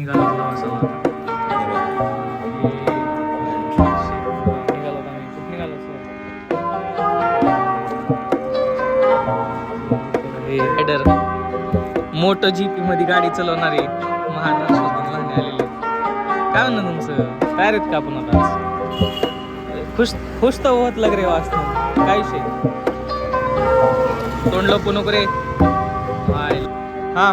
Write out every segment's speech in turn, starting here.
निघाला प्रवासाला. निघालो आम्ही. कुठं निघालो रायडर मोटो जीपी मध्ये गाडी चालवणारे महाराष्ट्रातून लहान आलेले. काय म्हणणं तुमचं? तयार आहेत का आपण आता? खुश तर होत लग रे वाचत. काय विषय? तोंड लपू नको रे. हा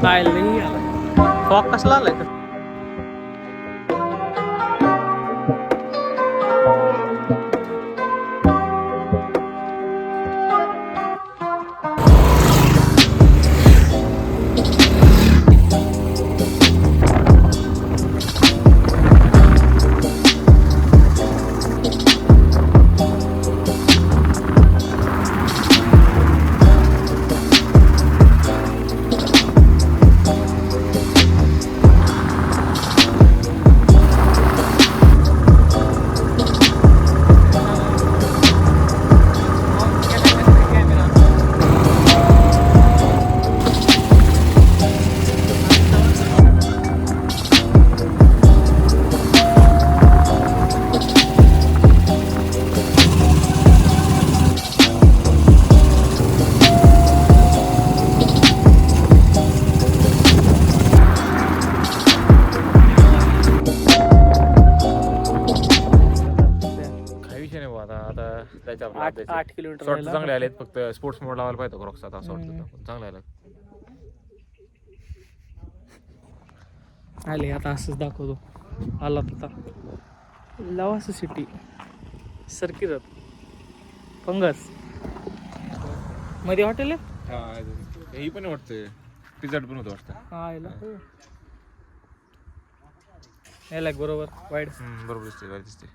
काय नाही आला. फॉक कसला आलाय का? आता 8 किलोमीटर चांगले आलेत. फक्त स्पोर्ट्स मोड लावायला पाहिजे क्रॉक्स आता असं वाटतं. चांगले आलं आले. आता असंच दाखवतो. आला आता लवासा सिटी सरकिरत फंगस मध्ये हॉटेल आहे. ही पण वाटतं पिझ्झा पण होतं वाटतं. हा यायला बरोबर वाईट बरोबर दिसते. वाईट दिसते.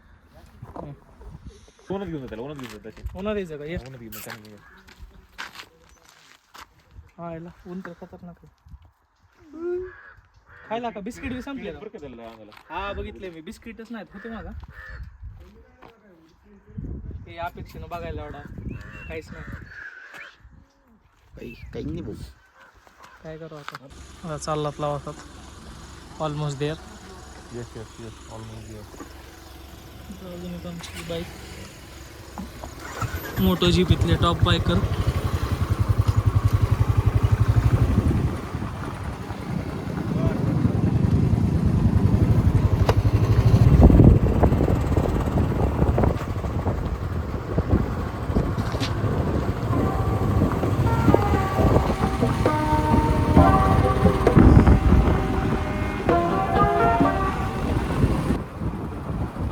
ओनच घेऊन त्याला. ओनच घेऊन त्याची उन्हा द्यायचं का? ओनच घेऊन चांगली. हा याला ऊन तर खतरनाक आहे. खायला का बिस्किट बी संपले का? हा बघितले मी. बिस्किटच नाहीत होते माझा. हे अपेक्षेनं बघायला एवढा काहीच नाही. काही नाही भाऊ. काय करू आता? चाललात लावतात almost there. Yes almost there. अजून एक आमची बाईक मोटो जीपीतले टॉप बायकर.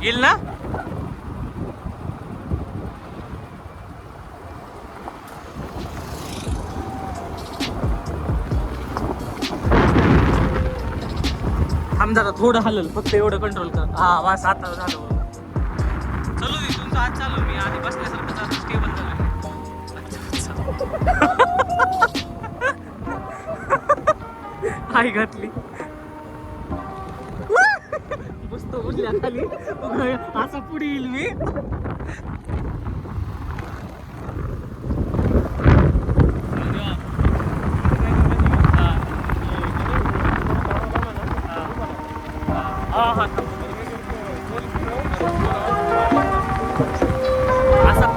येईल ना? थांब जरा थोडं हलल. फक्त एवढं कंट्रोल कर. हा बस आता झालं. चलू दे तुमचं आज चालू. मी आधी बसल्यासारखं चालू. स्टेबल झालं. आई घातली. बसतो उरल्या खाली. असा पुढे येईल मी. हा हा असा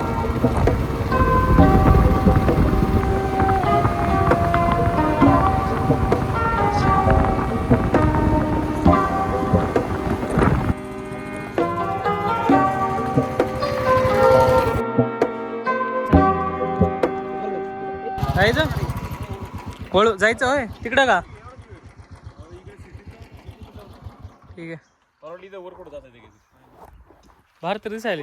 जायचं वळू जायचं होय तिकडं का ठीक आहे बाहेर तर दिसायले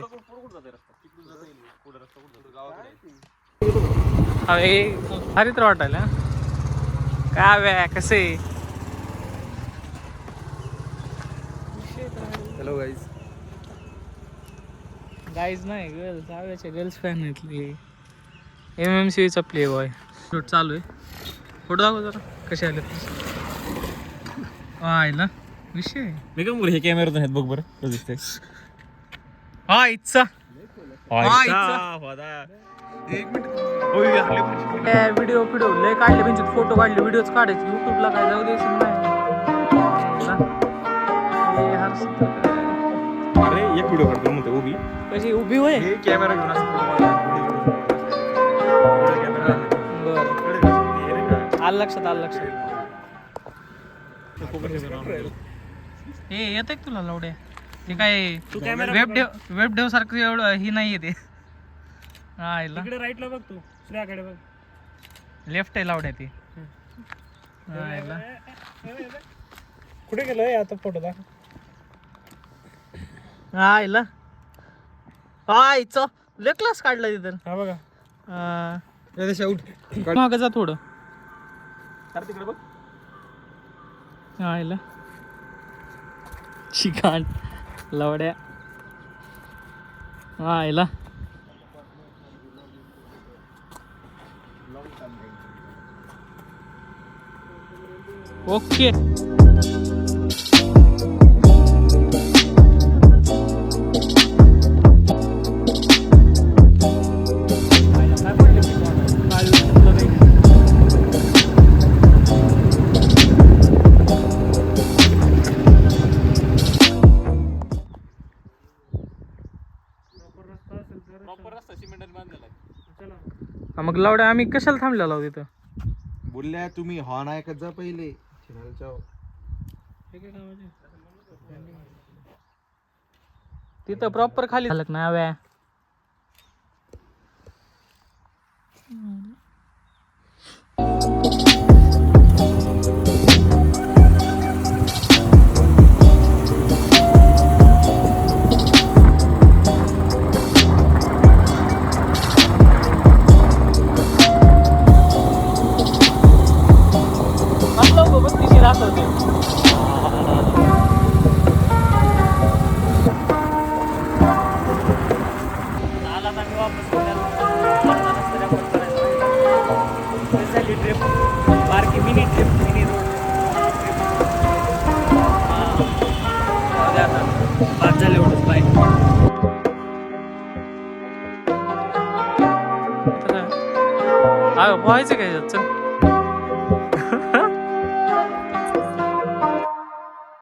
अरे तर वाटायला काय व्या कसे हॅलो गाईज गाईज नाही गर्ल्स आव्याचे गर्ल्स फॅन आहेत MMC चा प्ले बॉय शूट चालू आहे फोटो दाखव जरा कसे आले ना विषय मी काय हे कॅमेरा आहेत बघ बरं कसं दिसतंय हा इच्छा व्हिडिओ लय काढले म्हणजे फोटो काढले व्हिडिओच काढायचे युट्यूबला काय जाऊ द्यायचं नाही अरे एक व्हिडिओ काढतो म्हणते उभी कशी उभी होय हे कॅमेरा घेऊन बरं आलं लक्षात हे येत तुला लवड्या ते काय वेब डेव सारखं एवढं ही नाही येते हा राईटला बघ तू श्रेयाकडे बघ लेफ्ट आहे लावड्या ती कुठे गेलोय आता फोटो दाखव आयला आयचं लय क्लास काढला तिथं हा बघा मागं जा थोडं तिकडे बघ आयला शिकाण लवड्या आयला ओके मग लावड्या आम्ही कशाला थांबलेलो आहोत तिथं बोलल्या तुम्ही हॉर्न ऐकत जा पहिले तिथं प्रॉपर खाली झालं ना व्या दाखवते ट्रिप बारकी मिनी ट्रिप मिनी रोड बाद झाले एवढंच बाय व्हायचं काय चल